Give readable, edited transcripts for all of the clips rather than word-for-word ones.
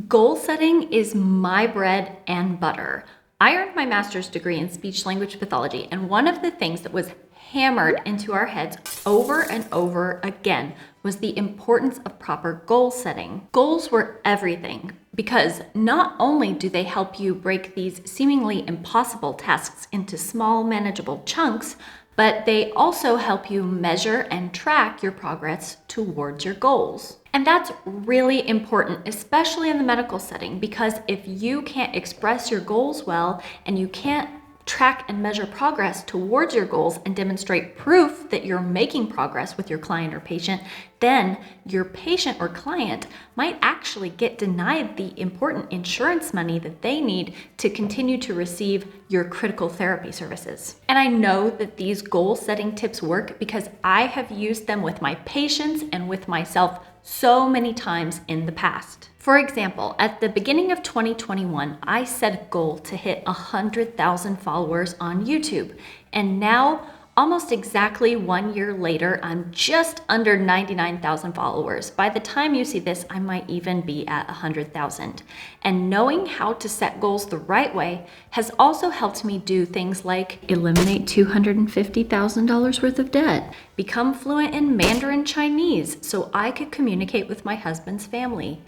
Goal setting is my bread and butter. I earned my master's degree in speech language pathology, and one of the things that was hammered into our heads over and over again was the importance of proper goal setting. Goals were everything because not only do they help you break these seemingly impossible tasks into small, manageable chunks, but they also help you measure and track your progress towards your goals. And that's really important, especially in the medical setting, because if you can't express your goals well and you can't track and measure progress towards your goals and demonstrate proof that you're making progress with your client or patient, then your patient or client might actually get denied the important insurance money that they need to continue to receive your critical therapy services. And I know that these goal setting tips work because I have used them with my patients and with myself so many times in the past. For example, at the beginning of 2021, I set a goal to hit 100,000 followers on YouTube. And now, almost exactly 1 year later, I'm just under 99,000 followers. By the time you see this, I might even be at 100,000. And knowing how to set goals the right way has also helped me do things like eliminate $250,000 worth of debt, become fluent in Mandarin Chinese so I could communicate with my husband's family,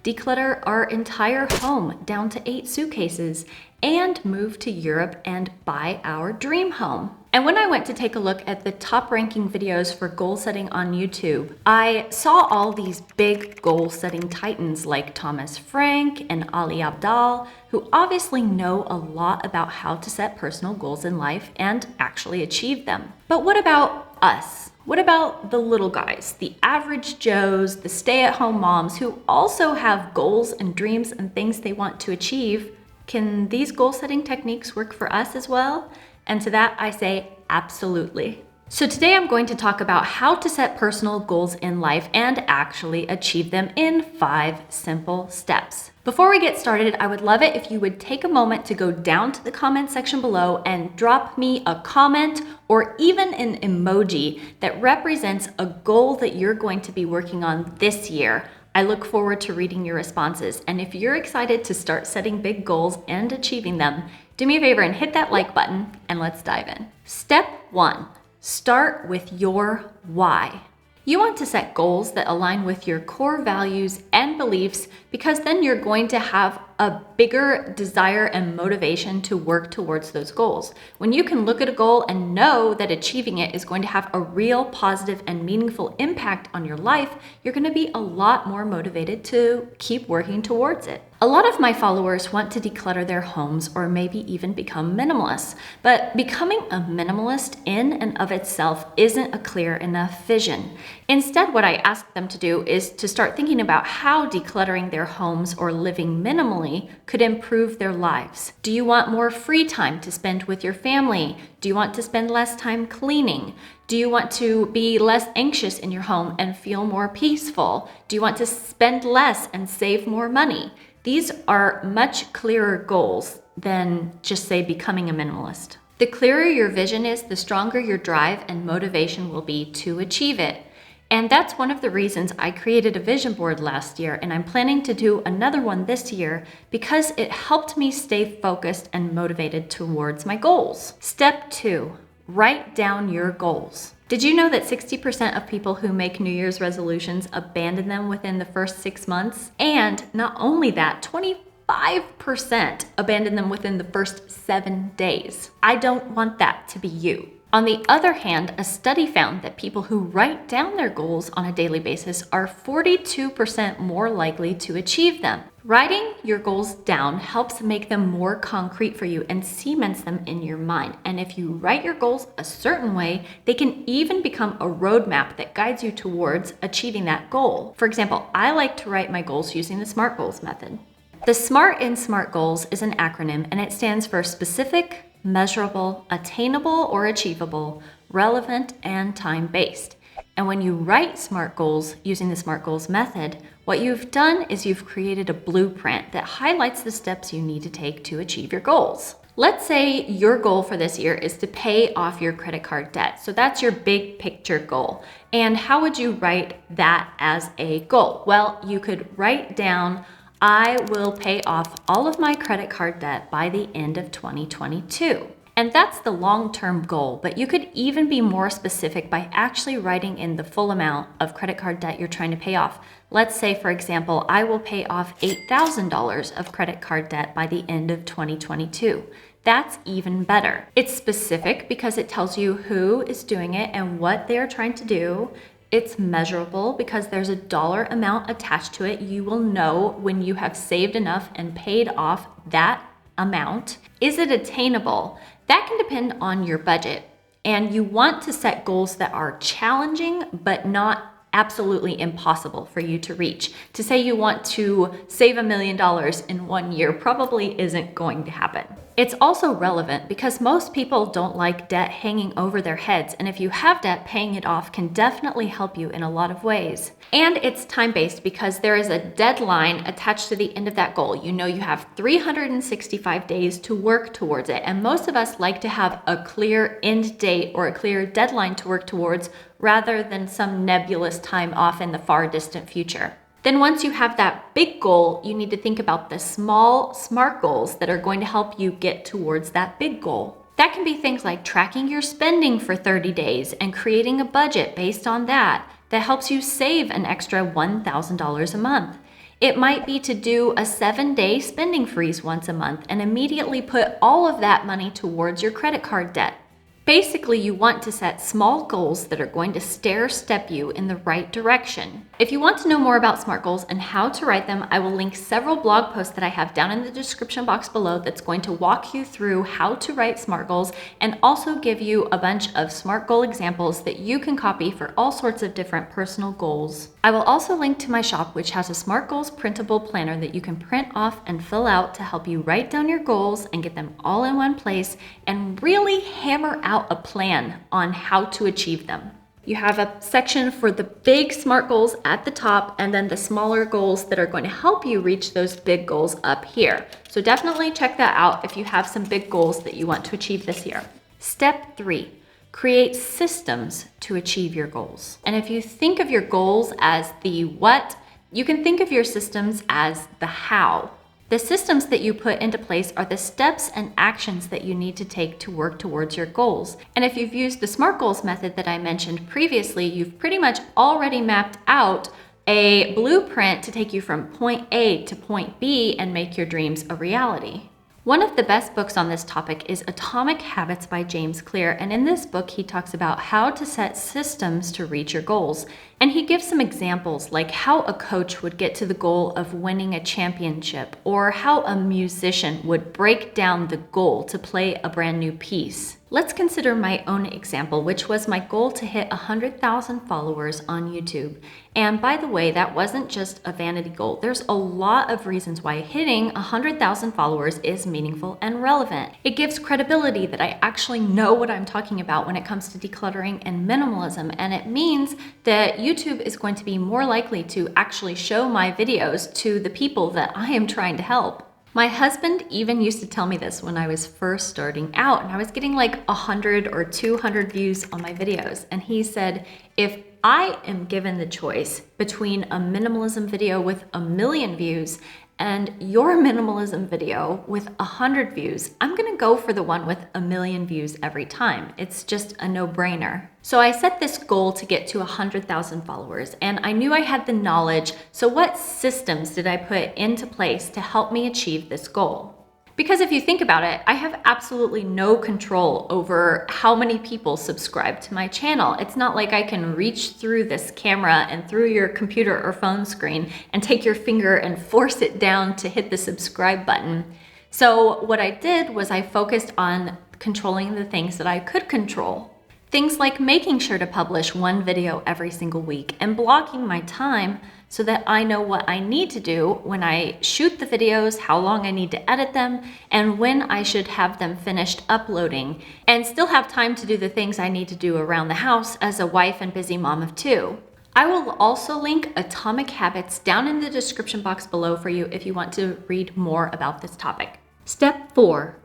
declutter our entire home down to 8 suitcases, and move to Europe and buy our dream home. And when I went to take a look at the top ranking videos for goal setting on YouTube, I saw all these big goal setting titans like Thomas Frank and Ali Abdaal, who obviously know a lot about how to set personal goals in life and actually achieve them. But what about us? What about the little guys, the average Joes, the stay-at-home moms who also have goals and dreams and things they want to achieve? Can these goal-setting techniques work for us as well? And to that I say absolutely. So today I'm going to talk about how to set personal goals in life and actually achieve them in 5 simple steps. Before we get started, I would love it if you would take a moment to go down to the comment section below and drop me a comment or even an emoji that represents a goal that you're going to be working on this year. I look forward to reading your responses. And if you're excited to start setting big goals and achieving them, do me a favor and hit that like button and let's dive in. Step 1, start with your why. You want to set goals that align with your core values and beliefs because then you're going to have a bigger desire and motivation to work towards those goals. When you can look at a goal and know that achieving it is going to have a real positive and meaningful impact on your life, you're going to be a lot more motivated to keep working towards it. A lot of my followers want to declutter their homes or maybe even become minimalists, but becoming a minimalist in and of itself isn't a clear enough vision. Instead, what I ask them to do is to start thinking about how decluttering their homes or living minimally could improve their lives. Do you want more free time to spend with your family? Do you want to spend less time cleaning? Do you want to be less anxious in your home and feel more peaceful? Do you want to spend less and save more money? These are much clearer goals than just say becoming a minimalist. The clearer your vision is, the stronger your drive and motivation will be to achieve it. And that's one of the reasons I created a vision board last year, and I'm planning to do another one this year because it helped me stay focused and motivated towards my goals. Step 2, write down your goals. Did you know that 60% of people who make New Year's resolutions abandon them within the first 6 months? And not only that, 25% abandon them within the first 7 days. I don't want that to be you. On the other hand, a study found that people who write down their goals on a daily basis are 42% more likely to achieve them. Writing your goals down helps make them more concrete for you and cements them in your mind. And if you write your goals a certain way, they can even become a roadmap that guides you towards achieving that goal. For example, I like to write my goals using the SMART goals method. The SMART in SMART goals is an acronym, and it stands for specific, measurable, attainable or achievable, relevant, and time-based. And when you write SMART goals using the SMART goals method, what you've done is you've created a blueprint that highlights the steps you need to take to achieve your goals. Let's say your goal for this year is to pay off your credit card debt. So that's your big picture goal. And how would you write that as a goal? Well, you could write down I will pay off all of my credit card debt by the end of 2022. And that's the long-term goal, but you could even be more specific by actually writing in the full amount of credit card debt you're trying to pay off. Let's say, for example, I will pay off $8,000 of credit card debt by the end of 2022. That's even better. It's specific because it tells you who is doing it and what they are trying to do. It's measurable because there's a dollar amount attached to it. You will know when you have saved enough and paid off that amount. Is it attainable? That can depend on your budget. And you want to set goals that are challenging, but not absolutely impossible for you to reach. To say you want to save $1 million in 1 year probably isn't going to happen. It's also relevant because most people don't like debt hanging over their heads, and if you have debt, paying it off can definitely help you in a lot of ways. And it's time-based because there is a deadline attached to the end of that goal. You know you have 365 days to work towards it, and most of us like to have a clear end date or a clear deadline to work towards rather than some nebulous time off in the far distant future. Then once you have that big goal, you need to think about the small, smart goals that are going to help you get towards that big goal. That can be things like tracking your spending for 30 days and creating a budget based on that helps you save an extra $1,000 a month. It might be to do a 7-day spending freeze once a month and immediately put all of that money towards your credit card debt. Basically, you want to set small goals that are going to stair-step you in the right direction. If you want to know more about SMART goals and how to write them, I will link several blog posts that I have down in the description box below that's going to walk you through how to write SMART goals and also give you a bunch of SMART goal examples that you can copy for all sorts of different personal goals. I will also link to my shop, which has a SMART goals printable planner that you can print off and fill out to help you write down your goals and get them all in one place and really hammer out a plan on how to achieve them. You have a section for the big SMART goals at the top and then the smaller goals that are going to help you reach those big goals up here. So definitely check that out if you have some big goals that you want to achieve this year. Step 3, create systems to achieve your goals. And if you think of your goals as the what, you can think of your systems as the how. The systems that you put into place are the steps and actions that you need to take to work towards your goals. And if you've used the SMART goals method that I mentioned previously, you've pretty much already mapped out a blueprint to take you from point A to point B and make your dreams a reality. One of the best books on this topic is Atomic Habits by James Clear, and in this book he talks about how to set systems to reach your goals. And he gives some examples like how a coach would get to the goal of winning a championship, or how a musician would break down the goal to play a brand new piece. Let's consider my own example, which was my goal to hit 100,000 followers on YouTube. And by the way, that wasn't just a vanity goal. There's a lot of reasons why hitting 100,000 followers is meaningful and relevant. It gives credibility that I actually know what I'm talking about when it comes to decluttering and minimalism, and it means that YouTube is going to be more likely to actually show my videos to the people that I am trying to help. My husband even used to tell me this when I was first starting out and I was getting like 100 or 200 views on my videos. And he said, if I am given the choice between a minimalism video with 1 million views and your minimalism video with 100 views, I'm gonna go for the one with 1 million views every time. It's just a no-brainer. So I set this goal to get to 100,000 followers, and I knew I had the knowledge, so what systems did I put into place to help me achieve this goal? Because if you think about it, I have absolutely no control over how many people subscribe to my channel. It's not like I can reach through this camera and through your computer or phone screen and take your finger and force it down to hit the subscribe button. So what I did was I focused on controlling the things that I could control. Things like making sure to publish one video every single week and blocking my time so that I know what I need to do when I shoot the videos, how long I need to edit them, and when I should have them finished uploading, and still have time to do the things I need to do around the house as a wife and busy mom of 2. I will also link Atomic Habits down in the description box below for you if you want to read more about this topic. Step 4,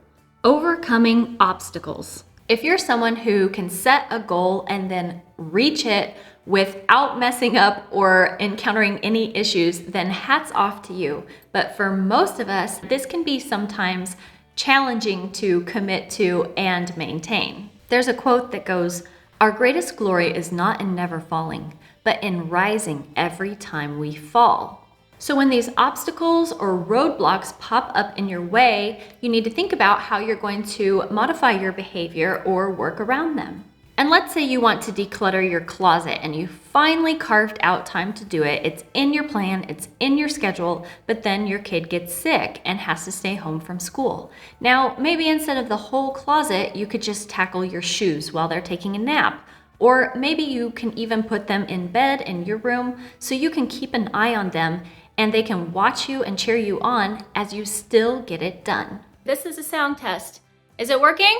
overcoming obstacles. If you're someone who can set a goal and then reach it without messing up or encountering any issues, then hats off to you. But for most of us, this can be sometimes challenging to commit to and maintain. There's a quote that goes, "Our greatest glory is not in never falling, but in rising every time we fall." So when these obstacles or roadblocks pop up in your way, you need to think about how you're going to modify your behavior or work around them. And let's say you want to declutter your closet and you finally carved out time to do it. It's in your plan, it's in your schedule, but then your kid gets sick and has to stay home from school. Now, maybe instead of the whole closet, you could just tackle your shoes while they're taking a nap. Or maybe you can even put them in bed in your room so you can keep an eye on them and they can watch you and cheer you on as you still get it done. This is a sound test. Is it working?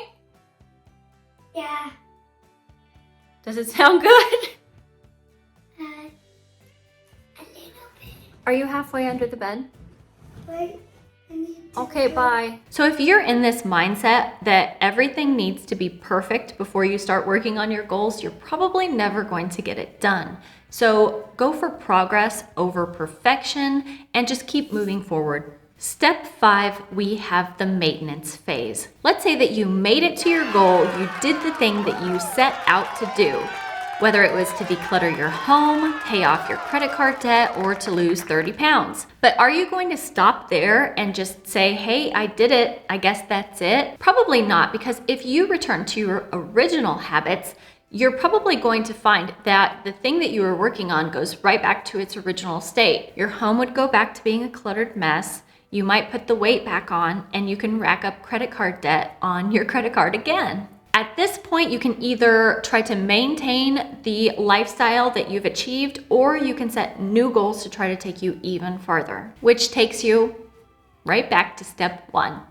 Yeah. Does it sound good? A little bit. Are you halfway under the bed? Wait, I need to Okay, go. bye. So if you're in this mindset that everything needs to be perfect before you start working on your goals, you're probably never going to get it done. So go for progress over perfection and just keep moving forward. Step 5, we have the maintenance phase. Let's say that you made it to your goal, you did the thing that you set out to do, whether it was to declutter your home, pay off your credit card debt, or to lose 30 pounds. But are you going to stop there and just say, hey, I did it, I guess that's it? Probably not, because if you return to your original habits, you're probably going to find that the thing that you were working on goes right back to its original state. Your home would go back to being a cluttered mess. You might put the weight back on and you can rack up credit card debt on your credit card again. At this point, you can either try to maintain the lifestyle that you've achieved, or you can set new goals to try to take you even farther, which takes you right back to step 1.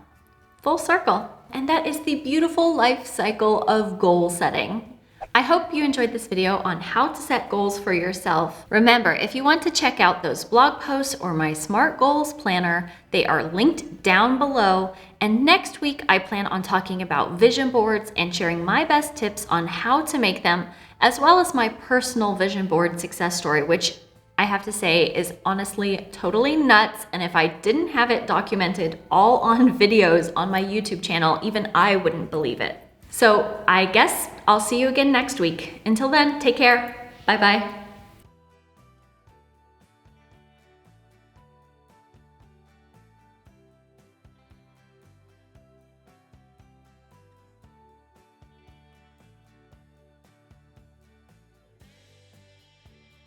Full circle. And that is the beautiful life cycle of goal setting. I hope you enjoyed this video on how to set goals for yourself. Remember, if you want to check out those blog posts or my SMART Goals Planner, they are linked down below. And next week, I plan on talking about vision boards and sharing my best tips on how to make them, as well as my personal vision board success story, which I have to say is honestly totally nuts. And if I didn't have it documented all on videos on my YouTube channel, even I wouldn't believe it. So I guess I'll see you again next week. Until then, take care. Bye-bye.